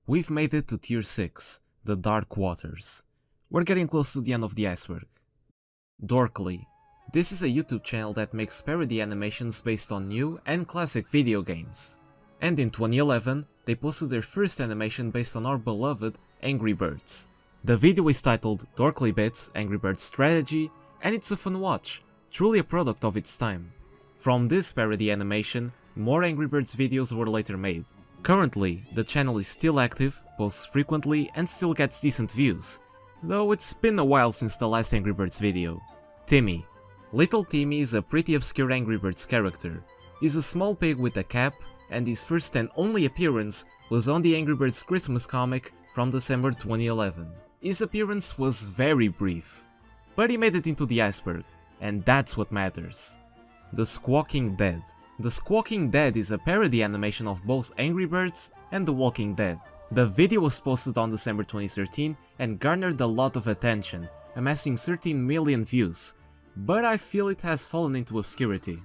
We've made it to Tier 6, the Dark Waters. We're getting close to the end of the iceberg. Dorkly. This is a YouTube channel that makes parody animations based on new and classic video games. And in 2011, they posted their first animation based on our beloved Angry Birds. The video is titled Dorkly Bits Angry Birds Strategy, and it's a fun watch, truly a product of its time. From this parody animation, more Angry Birds videos were later made. Currently, the channel is still active, posts frequently and still gets decent views, though it's been a while since the last Angry Birds video. Timmy. Little Timmy is a pretty obscure Angry Birds character. He's a small pig with a cap, and his first and only appearance was on the Angry Birds Christmas comic from December 2011. His appearance was very brief, but he made it into the iceberg, and that's what matters. The Squawking Dead. The Squawking Dead is a parody animation of both Angry Birds and The Walking Dead. The video was posted on December 2013 and garnered a lot of attention, amassing 13 million views, but I feel it has fallen into obscurity.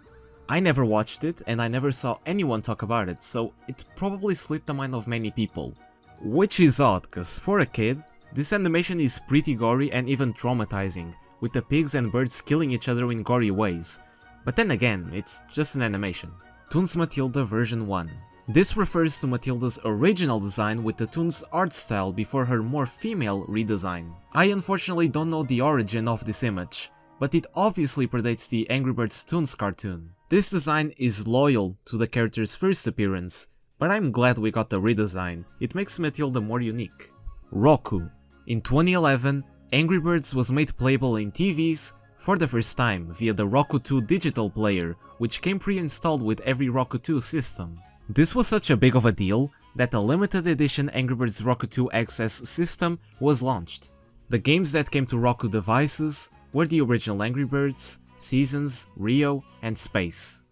I never watched it and I never saw anyone talk about it, so it probably slipped the mind of many people. Which is odd, cause for a kid, this animation is pretty gory and even traumatizing, with the pigs and birds killing each other in gory ways. But then again, it's just an animation. Toons Matilda version 1. This refers to Matilda's original design with the Toons art style before her more female redesign. I unfortunately don't know the origin of this image, but it obviously predates the Angry Birds Toons cartoon. This design is loyal to the character's first appearance, but I'm glad we got the redesign, it makes Matilda more unique. Roku. In 2011, Angry Birds was made playable in TVs for the first time via the Roku 2 digital player, which came pre-installed with every Roku 2 system. This was such a big of a deal that a limited edition Angry Birds Roku 2 XS system was launched. The games that came to Roku devices were the original Angry Birds, Seasons, Rio, and Space.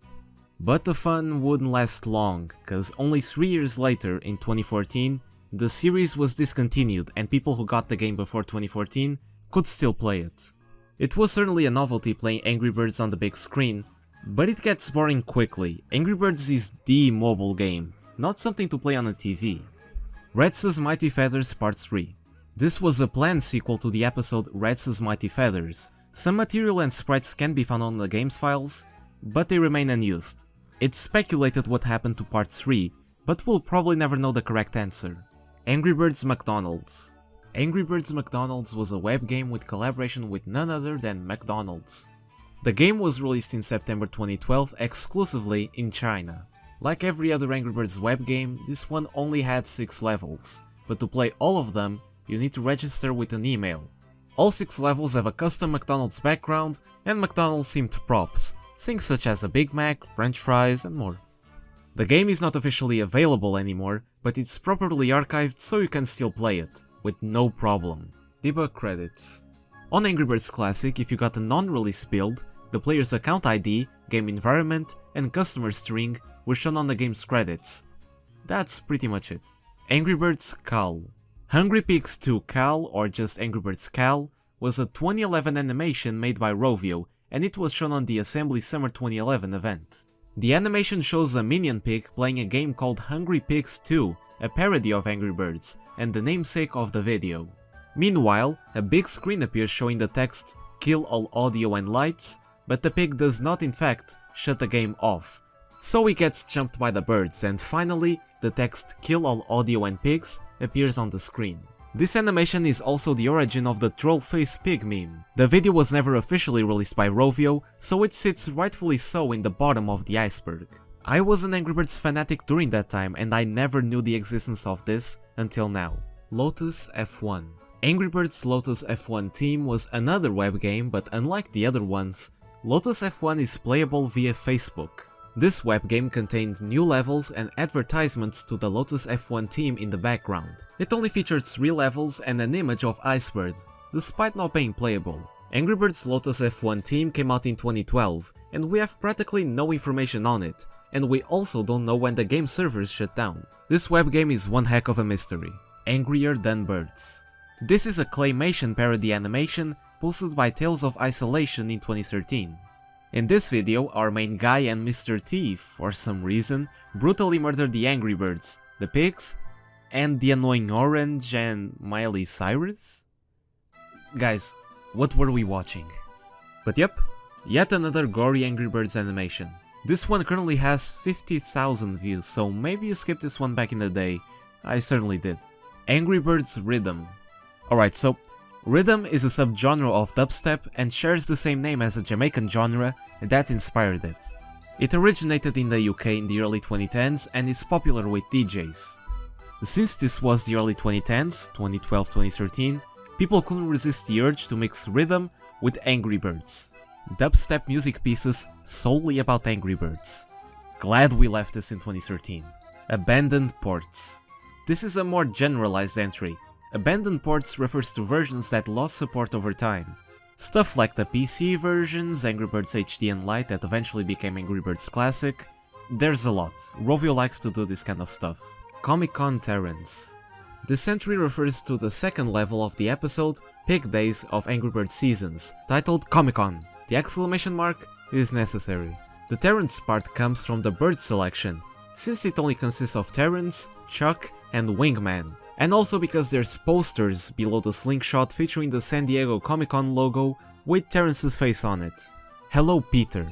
But the fun wouldn't last long, cause only 3 years later, in 2014, the series was discontinued and people who got the game before 2014 could still play it. It was certainly a novelty playing Angry Birds on the big screen, but it gets boring quickly. Angry Birds is the mobile game, not something to play on a TV. Retz's Mighty Feathers Part 3. This was a planned sequel to the episode Retz's Mighty Feathers. Some material and sprites can be found on the game's files, but they remain unused. It's speculated what happened to Part 3, but we'll probably never know the correct answer. Angry Birds McDonald's. Angry Birds McDonald's was a web game with collaboration with none other than McDonald's. The game was released in September 2012 exclusively in China. Like every other Angry Birds web game, this one only had 6 levels, but to play all of them, you need to register with an email. All 6 levels have a custom McDonald's background and McDonald's themed props, things such as a Big Mac, French fries, and more. The game is not officially available anymore, but it's properly archived so you can still play it, with no problem. Debug credits. On Angry Birds Classic, if you got a non-release build, the player's account ID, game environment, and customer string were shown on the game's credits. That's pretty much it. Angry Birds Cal. Hungry Pigs 2 Cal, or just Angry Birds Cal, was a 2011 animation made by Rovio, and it was shown on the Assembly Summer 2011 event. The animation shows a minion pig playing a game called Hungry Pigs 2, a parody of Angry Birds, and the namesake of the video. Meanwhile, a big screen appears showing the text "Kill all audio and lights", but the pig does not in fact shut the game off, so he gets jumped by the birds, and finally the text "Kill all audio and pigs" appears on the screen. This animation is also the origin of the troll face pig meme. The video was never officially released by Rovio, so it sits rightfully so in the bottom of the iceberg. I was an Angry Birds fanatic during that time and I never knew the existence of this until now. Lotus F1. Angry Birds Lotus F1 Team was another web game, but unlike the other ones, Lotus F1 is playable via Facebook. This web game contained new levels and advertisements to the Lotus F1 team in the background. It only featured 3 levels and an image of Iceberg, despite not being playable. Angry Birds Lotus F1 team came out in 2012, and we have practically no information on it, and we also don't know when the game servers shut down. This web game is one heck of a mystery. Angrier Than Birds. This is a claymation parody animation posted by Tales of Isolation in 2013. In this video, our main guy and Mr. T, for some reason, brutally murder the Angry Birds, the pigs, and the annoying Orange and Miley Cyrus? Guys, what were we watching? But yep, yet another gory Angry Birds animation. This one currently has 50,000 views, so maybe you skipped this one back in the day. I certainly did. Angry Birds Rhythm. Alright, so Rhythm is a subgenre of dubstep and shares the same name as a Jamaican genre that inspired it. It originated in the UK in the early 2010s and is popular with DJs. Since this was the early 2010s, 2012-2013, people couldn't resist the urge to mix rhythm with Angry Birds. Dubstep music pieces solely about Angry Birds. Glad we left this in 2013. Abandoned ports. This is a more generalized entry. Abandoned ports refers to versions that lost support over time. Stuff like the PC versions, Angry Birds HD and Lite that eventually became Angry Birds Classic. There's a lot. Rovio likes to do this kind of stuff. Comic-Con Terrans. This entry refers to the second level of the episode Pig Days of Angry Birds Seasons, titled Comic-Con. The exclamation mark is necessary. The Terrans part comes from the bird selection, since it only consists of Terrans, Chuck, and Wingman, and also because there's posters below the slingshot featuring the San Diego Comic-Con logo with Terrance's face on it. Hello Peter.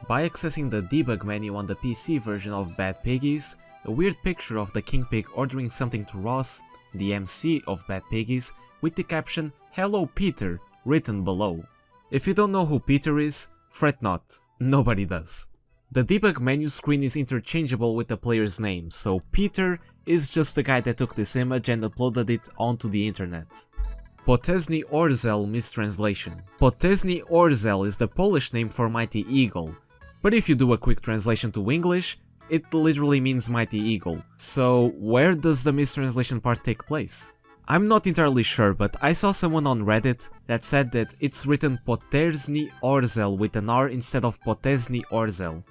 By accessing the debug menu on the PC version of Bad Piggies, a weird picture of the King Pig ordering something to Ross, the MC of Bad Piggies, with the caption Hello Peter written below. If you don't know who Peter is, fret not, nobody does. The debug menu screen is interchangeable with the player's name, so Peter is just the guy that took this image and uploaded it onto the internet. Potężny Orzeł mistranslation. Potężny Orzeł is the Polish name for Mighty Eagle, but if you do a quick translation to English, it literally means Mighty Eagle. So where does the mistranslation part take place? I'm not entirely sure, but I saw someone on Reddit that said that it's written Potężny Orzeł with an R instead of Potężny Orzeł.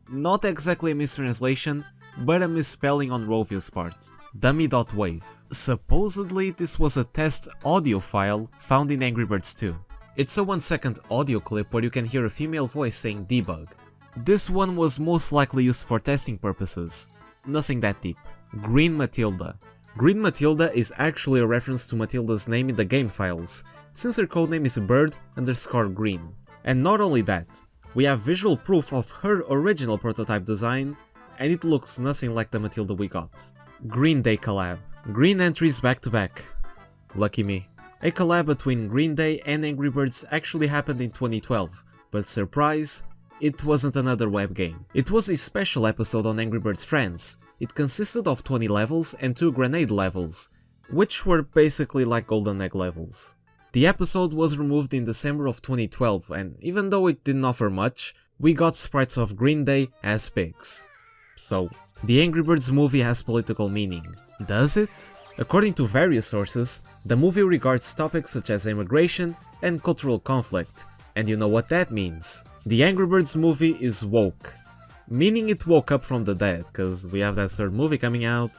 Not exactly a mistranslation, but a misspelling on Rovio's part. Dummy.wave. Supposedly this was a test audio file found in Angry Birds 2. It's a 1-second audio clip where you can hear a female voice saying debug. This one was most likely used for testing purposes. Nothing that deep. Green Matilda. Green Matilda is actually a reference to Matilda's name in the game files, since her codename is bird_green. And not only that, we have visual proof of her original prototype design, and it looks nothing like the Matilda we got. Green Day collab. Green entries back to back. Lucky me. A collab between Green Day and Angry Birds actually happened in 2012, but surprise, it wasn't another web game. It was a special episode on Angry Birds Friends. It consisted of 20 levels and 2 grenade levels, which were basically like Golden Egg levels. The episode was removed in December of 2012, and even though it didn't offer much, we got sprites of Green Day as pigs. So, the Angry Birds movie has political meaning. Does it? According to various sources, the movie regards topics such as immigration and cultural conflict, and you know what that means. The Angry Birds movie is woke. Meaning it woke up from the dead, cause we have that third movie coming out,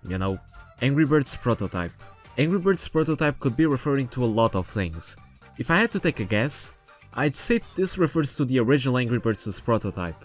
you know. Angry Birds Prototype. Angry Birds Prototype could be referring to a lot of things. If I had to take a guess, I'd say this refers to the original Angry Birds' prototype.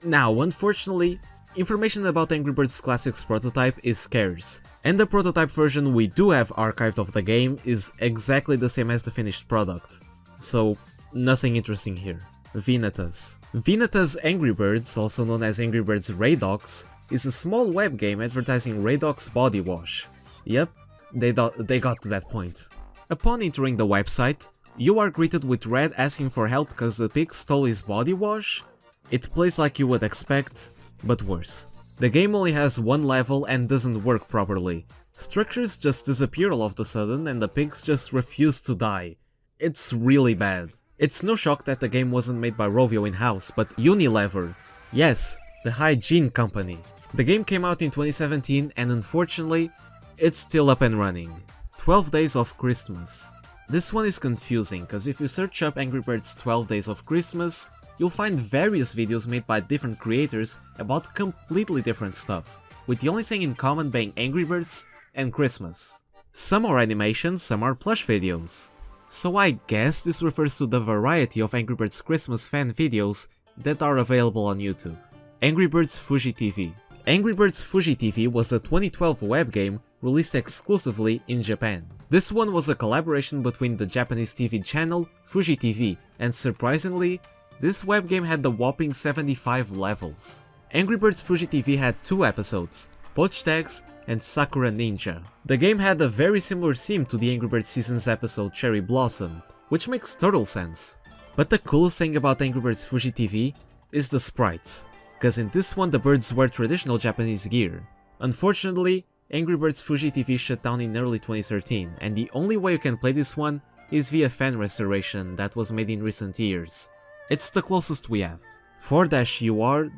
Now, unfortunately, information about Angry Birds Classic's prototype is scarce, and the prototype version we do have archived of the game is exactly the same as the finished product. So, nothing interesting here. Vinatas. Vinatas Angry Birds, also known as Angry Birds Raydox, is a small web game advertising Raydox body wash. Yep, they got to that point. Upon entering the website, you are greeted with Red asking for help cause the pig stole his body wash. It plays like you would expect, but worse. The game only has one level and doesn't work properly. Structures just disappear all of a sudden and the pigs just refuse to die. It's really bad. It's no shock that the game wasn't made by Rovio in-house, but Unilever. Yes, the hygiene company. The game came out in 2017 and unfortunately, it's still up and running. 12 Days of Christmas. This one is confusing, cause if you search up Angry Birds 12 Days of Christmas, you'll find various videos made by different creators about completely different stuff, with the only thing in common being Angry Birds and Christmas. Some are animations, some are plush videos. So I guess this refers to the variety of Angry Birds Christmas fan videos that are available on YouTube. Angry Birds Fuji TV. Angry Birds Fuji TV was a 2012 web game released exclusively in Japan. This one was a collaboration between the Japanese TV channel Fuji TV, and surprisingly, this web game had the whopping 75 levels. Angry Birds Fuji TV had 2 episodes, Poach Tags and Sakura Ninja. The game had a very similar theme to the Angry Birds Seasons episode Cherry Blossom, which makes total sense. But the coolest thing about Angry Birds Fuji TV is the sprites, cause in this one the birds wear traditional Japanese gear. Unfortunately, Angry Birds Fuji TV shut down in early 2013, and the only way you can play this one is via fan restoration that was made in recent years. It's the closest we have. 4-ur.info.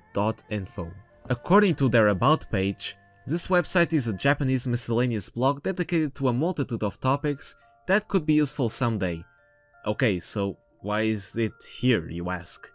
According to their about page, this website is a Japanese miscellaneous blog dedicated to a multitude of topics that could be useful someday. Okay, so why is it here, you ask?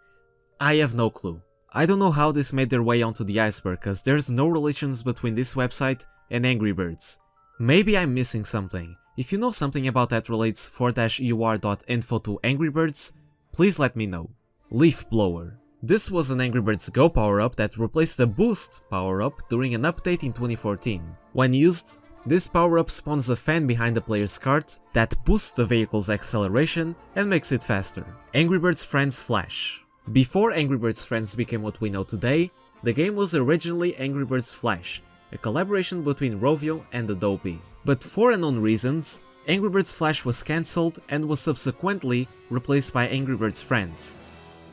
I have no clue. I don't know how this made their way onto the Iceberg, cause there's no relations between this website and Angry Birds. Maybe I'm missing something. If you know something about that relates 4-ur.info to Angry Birds, please let me know. Leaf Blower. This was an Angry Birds Go power-up that replaced the Boost power-up during an update in 2014. When used, this power-up spawns a fan behind the player's cart that boosts the vehicle's acceleration and makes it faster. Angry Birds Friends Flash. Before Angry Birds Friends became what we know today, the game was originally Angry Birds Flash, a collaboration between Rovio and Adobe. But for unknown reasons, Angry Birds Flash was cancelled and was subsequently replaced by Angry Birds Friends.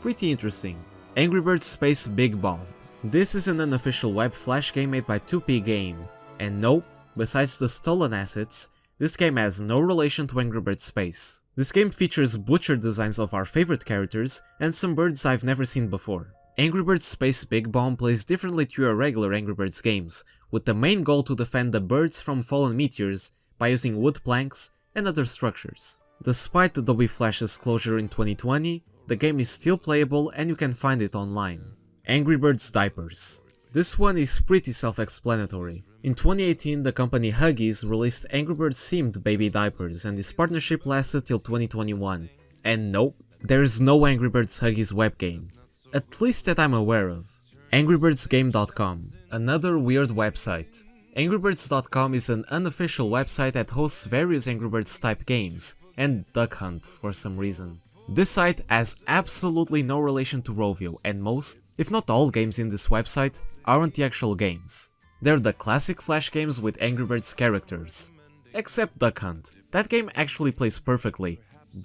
Pretty interesting. Angry Birds Space Big Bomb. This is an unofficial web flash game made by 2P Game, and nope, besides the stolen assets, this game has no relation to Angry Birds Space. This game features butchered designs of our favorite characters and some birds I've never seen before. Angry Birds Space Big Bomb plays differently to your regular Angry Birds games, with the main goal to defend the birds from fallen meteors by using wood planks and other structures. Despite Adobe Flash's closure in 2020, the game is still playable and you can find it online. Angry Birds Diapers. This one is pretty self-explanatory. In 2018, the company Huggies released Angry Birds themed baby diapers, and this partnership lasted till 2021. And nope, there is no Angry Birds Huggies web game. At least that I'm aware of. AngryBirdsGame.com. Another weird website. AngryBirds.com is an unofficial website that hosts various Angry Birds type games, and Duck Hunt for some reason. This site has absolutely no relation to Rovio, and most, if not all games in this website, aren't the actual games. They're the classic Flash games with Angry Birds characters. Except Duck Hunt. That game actually plays perfectly,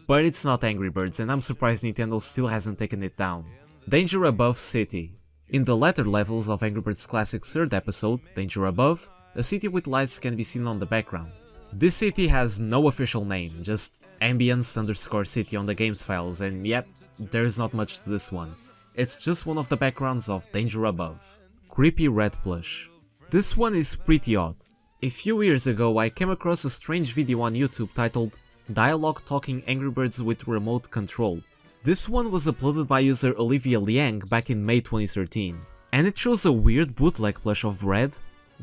but it's not Angry Birds, and I'm surprised Nintendo still hasn't taken it down. Danger Above City. In the latter levels of Angry Birds Classic's third episode, Danger Above, a city with lights can be seen on the background. This city has no official name, just ambience_city on the game's files, and yep, there's not much to this one. It's just one of the backgrounds of Danger Above. Creepy Red Plush. This one is pretty odd. A few years ago I came across a strange video on YouTube titled Dialogue Talking Angry Birds with Remote Control. This one was uploaded by user Olivia Liang back in May 2013, and it shows a weird bootleg plush of Red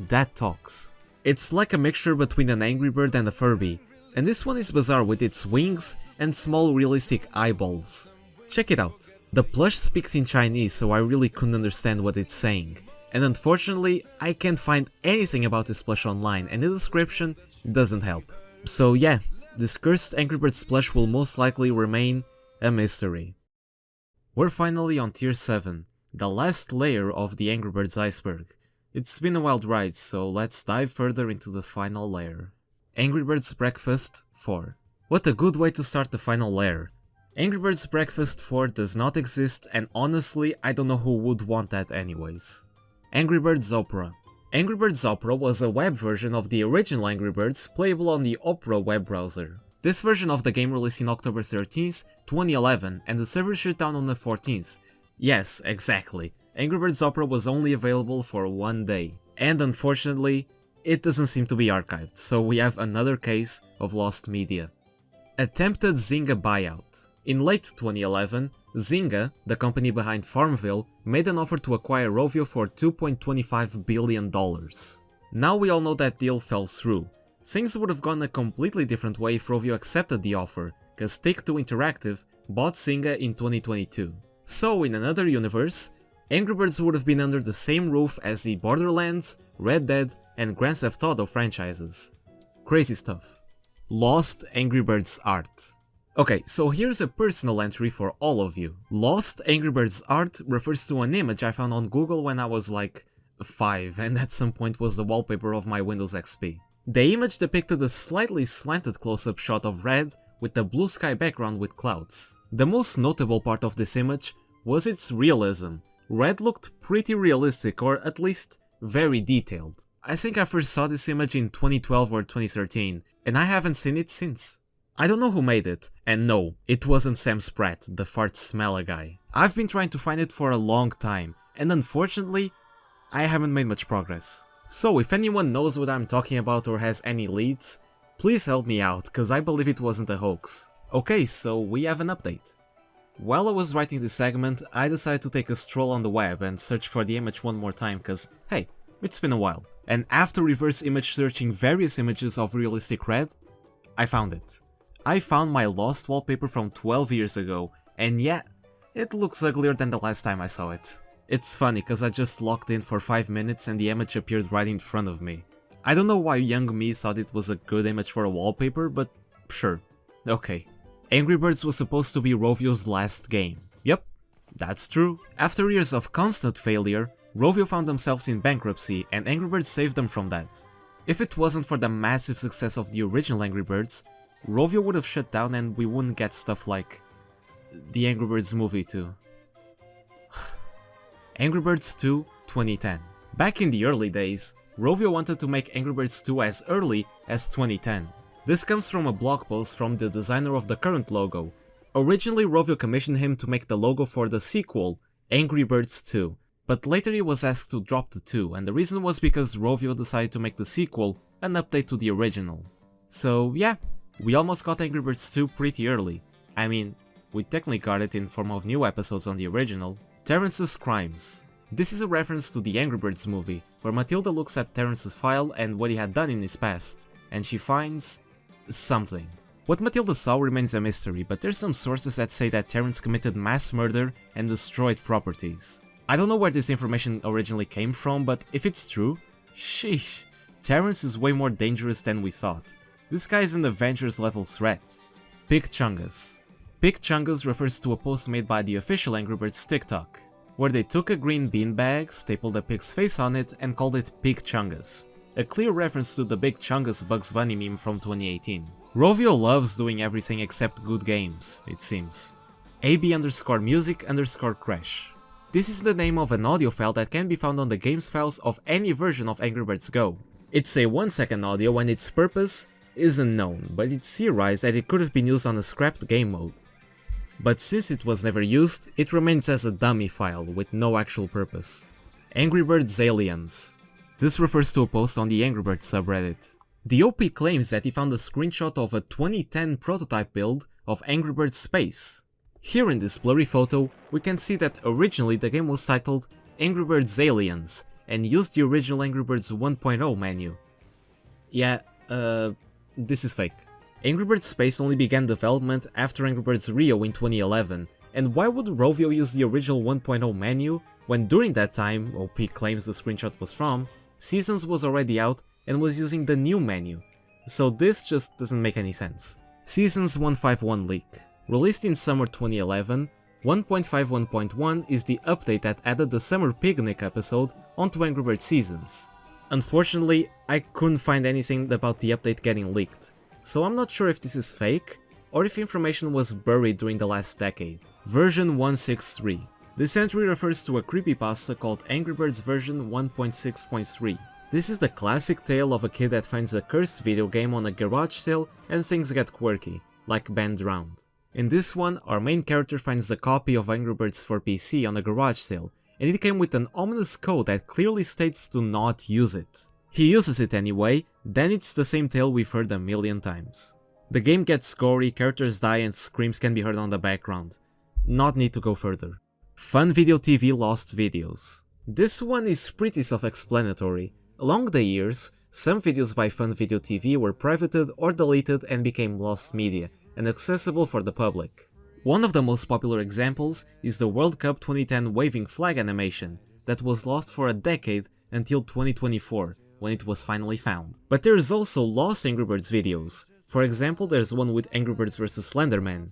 that talks. It's like a mixture between an Angry Bird and a Furby, and this one is bizarre with its wings and small realistic eyeballs. Check it out. The plush speaks in Chinese, so I really couldn't understand what it's saying, and unfortunately I can't find anything about this plush online, and the description doesn't help. So yeah, this cursed Angry Birds plush will most likely remain a mystery. We're finally on Tier 7, the last layer of the Angry Birds Iceberg. It's been a wild ride, so let's dive further into the final layer. Angry Birds Breakfast 4. What a good way to start the final layer. Angry Birds Breakfast 4 does not exist, and honestly I don't know who would want that anyways. Angry Birds Opera. Angry Birds Opera was a web version of the original Angry Birds playable on the Opera web browser. This version of the game released in October 13th, 2011, and the server shut down on the 14th. Yes, exactly. Angry Birds Opera was only available for 1 day. And unfortunately, it doesn't seem to be archived, so we have another case of lost media. Attempted Zynga buyout. In late 2011, Zynga, the company behind Farmville, made an offer to acquire Rovio for $2.25 billion. Now we all know that deal fell through. Things would have gone a completely different way if Rovio accepted the offer, cause Take-Two Interactive bought Zynga in 2022. So in another universe, Angry Birds would have been under the same roof as the Borderlands, Red Dead, and Grand Theft Auto franchises. Crazy stuff. Lost Angry Birds art. Okay, so here's a personal entry for all of you. Lost Angry Birds art refers to an image I found on Google when I was like 5 and at some point was the wallpaper of my Windows XP. The image depicted a slightly slanted close-up shot of Red with a blue sky background with clouds. The most notable part of this image was its realism. Red looked pretty realistic, or at least very detailed. I think I first saw this image in 2012 or 2013, and I haven't seen it since. I don't know who made it, and no, it wasn't Sam Spratt, the fart smeller guy. I've been trying to find it for a long time, and unfortunately, I haven't made much progress. So if anyone knows what I'm talking about or has any leads, please help me out, cause I believe it wasn't a hoax. Okay, so we have an update. While I was writing this segment, I decided to take a stroll on the web and search for the image one more time, cause hey, it's been a while. And after reverse image searching various images of realistic Red, I found it. I found my lost wallpaper from 12 years ago, and yeah, it looks uglier than the last time I saw it. It's funny cause I just logged in for 5 minutes and the image appeared right in front of me. I don't know why young me thought it was a good image for a wallpaper, but sure, okay. Angry Birds was supposed to be Rovio's last game. Yep, that's true. After years of constant failure, Rovio found themselves in bankruptcy and Angry Birds saved them from that. If it wasn't for the massive success of the original Angry Birds, Rovio would have shut down and we wouldn't get stuff like the Angry Birds movie too. Angry Birds 2 2010. Back in the early days, Rovio wanted to make Angry Birds 2 as early as 2010. This comes from a blog post from the designer of the current logo. Originally Rovio commissioned him to make the logo for the sequel, Angry Birds 2, but later he was asked to drop the 2, and the reason was because Rovio decided to make the sequel an update to the original. So yeah, we almost got Angry Birds 2 pretty early. I mean, we technically got it in form of new episodes on the original. Terrence's Crimes. This is a reference to the Angry Birds movie, where Matilda looks at Terrence's file and what he had done in his past, and she finds something. What Matilda saw remains a mystery, but there's some sources that say that Terrence committed mass murder and destroyed properties. I don't know where this information originally came from, but if it's true, sheesh, Terrence is way more dangerous than we thought. This guy is an Avengers level threat. Pig Chungus. Pig Chungus refers to a post made by the official Angry Birds TikTok, where they took a green beanbag, stapled a pig's face on it, and called it Pig Chungus. A clear reference to the Big Chungus Bugs Bunny meme from 2018. Rovio loves doing everything except good games, it seems. AB_music_crash. This is the name of an audio file that can be found on the games files of any version of Angry Birds Go. It's a 1-second audio and its purpose isn't known, but it's theorized that it could have been used on a scrapped game mode. But since it was never used, it remains as a dummy file with no actual purpose. Angry Birds Aliens. This refers to a post on the Angry Birds subreddit. The OP claims that he found a screenshot of a 2010 prototype build of Angry Birds Space. Here in this blurry photo, we can see that originally the game was titled Angry Birds Aliens and used the original Angry Birds 1.0 menu. Yeah, this is fake. Angry Birds Space only began development after Angry Birds Rio in 2011, and why would Rovio use the original 1.0 menu when during that time, OP claims the screenshot was from, Seasons was already out and was using the new menu, so this just doesn't make any sense. Seasons 151 leak. Released in summer 2011, 1.51.1 is the update that added the Summer Picnic episode onto Angry Birds Seasons. Unfortunately, I couldn't find anything about the update getting leaked, so I'm not sure if this is fake or if information was buried during the last decade. Version 163. This entry refers to a creepypasta called Angry Birds version 1.6.3. This is the classic tale of a kid that finds a cursed video game on a garage sale and things get quirky, like Band Round. In this one, our main character finds a copy of Angry Birds for PC on a garage sale, and it came with an ominous code that clearly states to not use it. He uses it anyway, then it's the same tale we've heard a million times. The game gets gory, characters die and screams can be heard on the background. Not need to go further. Fun Video TV lost videos. This one is pretty self-explanatory. Along the years, some videos by Fun Video TV were privated or deleted and became lost media and accessible for the public. One of the most popular examples is the World Cup 2010 waving flag animation that was lost for a decade until 2024, when it was finally found. But there's also lost Angry Birds videos. For example, there's one with Angry Birds vs Slenderman.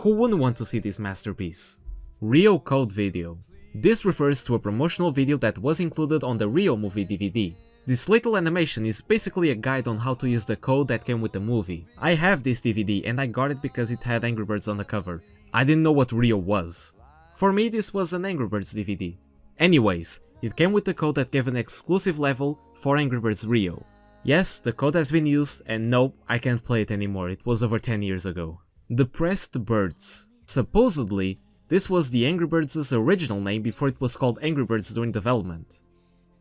Who wouldn't want to see this masterpiece? Rio Code video. This refers to a promotional video that was included on the Rio movie DVD. This little animation is basically a guide on how to use the code that came with the movie. I have this DVD and I got it because it had Angry Birds on the cover. I didn't know what Rio was. For me, this was an Angry Birds DVD. Anyways, it came with the code that gave an exclusive level for Angry Birds Rio. Yes, the code has been used, and nope, I can't play it anymore, it was over 10 years ago. Depressed Birds. Supposedly, this was the Angry Birds' original name before it was called Angry Birds during development.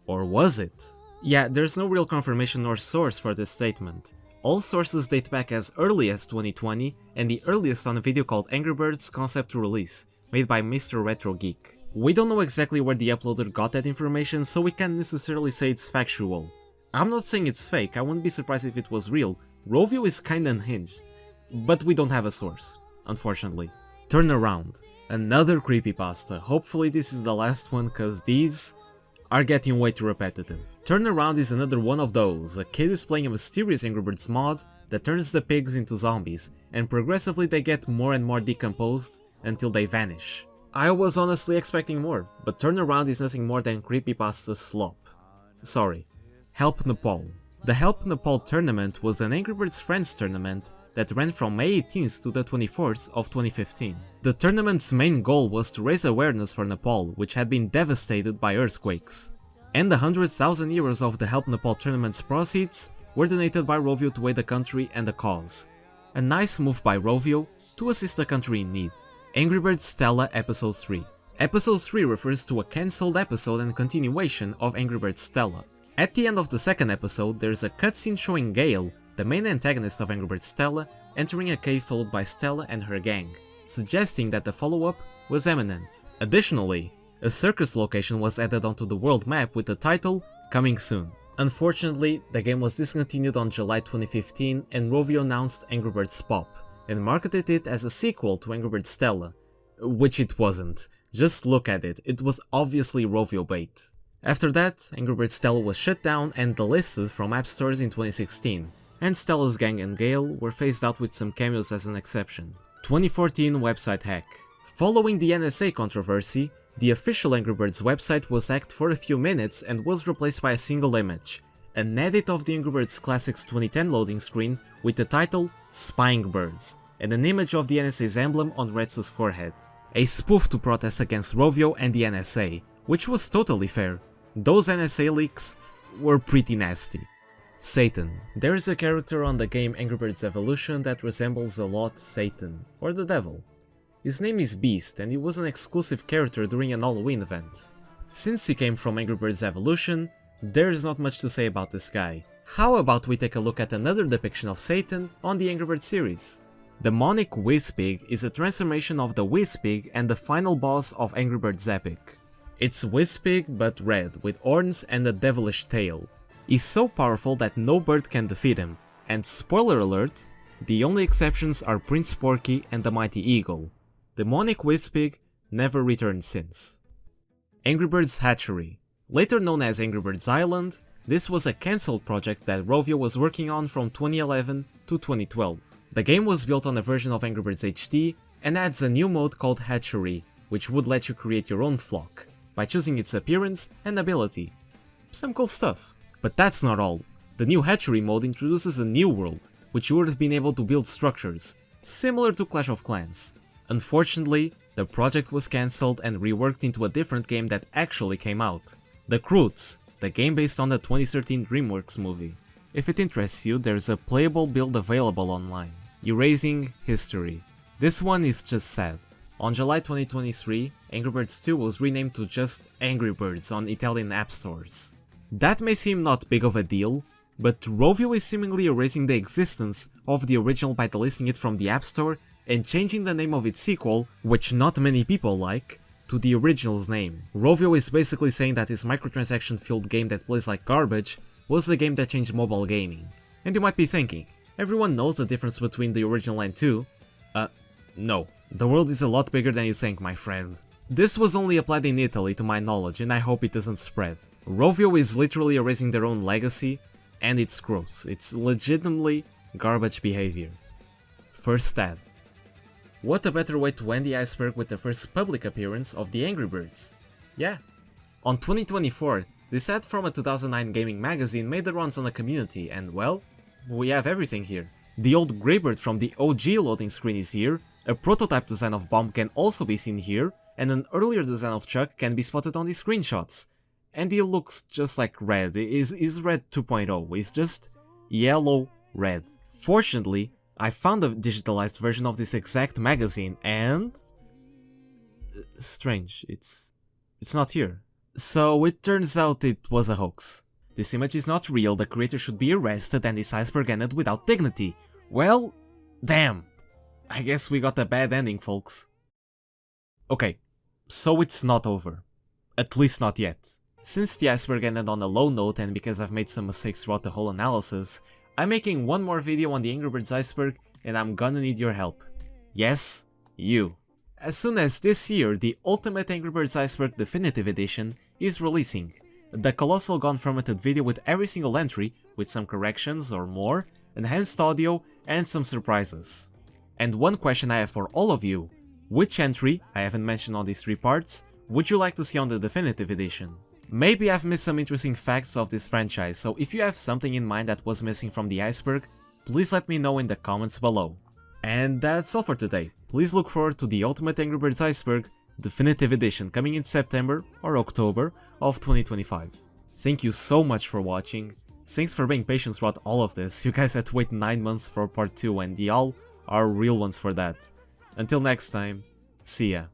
Or was it? Yeah, there's no real confirmation or source for this statement. All sources date back as early as 2020, and the earliest on a video called Angry Birds Concept to Release, made by Mr. Retro Geek. We don't know exactly where the uploader got that information, so we can't necessarily say it's factual. I'm not saying it's fake, I wouldn't be surprised if it was real. Rovio is kinda unhinged, but we don't have a source, unfortunately. Turnaround. Another creepypasta. Hopefully this is the last one, cause these are getting way too repetitive. Turnaround is another one of those. A kid is playing a mysterious Angry Birds mod that turns the pigs into zombies, and progressively they get more and more decomposed until they vanish. I was honestly expecting more, but Turnaround is nothing more than creepypasta slop. Sorry. Help Nepal. The Help Nepal tournament was an Angry Birds Friends tournament that ran from May 18th to the 24th of 2015. The tournament's main goal was to raise awareness for Nepal, which had been devastated by earthquakes. And the 100,000 euros of the Help Nepal tournament's proceeds were donated by Rovio to aid the country and the cause. A nice move by Rovio to assist a country in need. Angry Birds Stella Episode 3. Episode 3 refers to a cancelled episode and continuation of Angry Birds Stella. At the end of the second episode, there's a cutscene showing Gale, the main antagonist of Angry Birds Stella, entering a cave followed by Stella and her gang, suggesting that the follow-up was imminent. Additionally, a circus location was added onto the world map with the title Coming Soon. Unfortunately, the game was discontinued on July 2015 and Rovio announced Angry Birds Pop, and marketed it as a sequel to Angry Birds Stella, which it wasn't. Just look at it, it was obviously Rovio bait. After that, Angry Birds Stella was shut down and delisted from app stores in 2016, and Stella's gang and Gale were phased out with some cameos as an exception. 2014 website hack. Following the NSA controversy, the official Angry Birds website was hacked for a few minutes and was replaced by a single image, an edit of the Angry Birds Classics 2010 loading screen with the title Spying Birds, and an image of the NSA's emblem on Retsu's forehead. A spoof to protest against Rovio and the NSA, which was totally fair. Those NSA leaks were pretty nasty. Satan. There is a character on the game Angry Birds Evolution that resembles a lot Satan, or the devil. His name is Beast and he was an exclusive character during an Halloween event. Since he came from Angry Birds Evolution, there's not much to say about this guy. How about we take a look at another depiction of Satan on the Angry Birds series? Demonic Whizpig is a transformation of the Whizpig and the final boss of Angry Birds Epic. It's Whizpig but red, with horns and a devilish tail. He's so powerful that no bird can defeat him, and spoiler alert, the only exceptions are Prince Porky and the Mighty Eagle. Demonic Whizpig never returned since. Angry Birds Hatchery. Later known as Angry Birds Island, this was a cancelled project that Rovio was working on from 2011 to 2012. The game was built on a version of Angry Birds HD and adds a new mode called Hatchery, which would let you create your own flock, by choosing its appearance and ability. Some cool stuff. But that's not all. The new Hatchery mode introduces a new world, which you would have been able to build structures, similar to Clash of Clans. Unfortunately, the project was cancelled and reworked into a different game that actually came out. The Croods, the game based on the 2013 DreamWorks movie. If it interests you, there's a playable build available online. Erasing History. This one is just sad. On July 2023, Angry Birds 2 was renamed to just Angry Birds on Italian app stores. That may seem not big of a deal, but Rovio is seemingly erasing the existence of the original by delisting it from the App Store and changing the name of its sequel, which not many people like, to the original's name. Rovio is basically saying that his microtransaction-filled game that plays like garbage was the game that changed mobile gaming. And you might be thinking, everyone knows the difference between the original and 2. No. The world is a lot bigger than you think, my friend. This was only applied in Italy to my knowledge, and I hope it doesn't spread. Rovio is literally erasing their own legacy, and it's gross. It's legitimately garbage behavior. First ad. What a better way to end the Iceberg with the first public appearance of the Angry Birds. Yeah. On 2024, this ad from a 2009 gaming magazine made the rounds on the community, and well, we have everything here. The old Greybird from the OG loading screen is here, a prototype design of Bomb can also be seen here, and an earlier design of Chuck can be spotted on the screenshots. And he looks just like Red, is Red 2.0, it's just yellow red. Fortunately, I found a digitalized version of this exact magazine and... strange, it's not here. So it turns out it was a hoax. This image is not real, the creator should be arrested and this Iceberg ended without dignity. Well, damn. I guess we got a bad ending, folks. Okay, so it's not over. At least not yet. Since the Iceberg ended on a low note and because I've made some mistakes throughout the whole analysis, I'm making one more video on the Angry Birds Iceberg and I'm gonna need your help. Yes, you. As soon as this year, the Ultimate Angry Birds Iceberg Definitive Edition is releasing. The colossal gun formatted video with every single entry, with some corrections or more, enhanced audio, and some surprises. And one question I have for all of you, which entry, I haven't mentioned on these 3 parts, would you like to see on the Definitive Edition? Maybe I've missed some interesting facts of this franchise, so if you have something in mind that was missing from the Iceberg, please let me know in the comments below. And that's all for today. Please look forward to the Ultimate Angry Birds Iceberg Definitive Edition coming in September or October of 2025. Thank you so much for watching, thanks for being patient throughout all of this, you guys had to wait 9 months for part 2 and y'all are real ones for that. Until next time, see ya.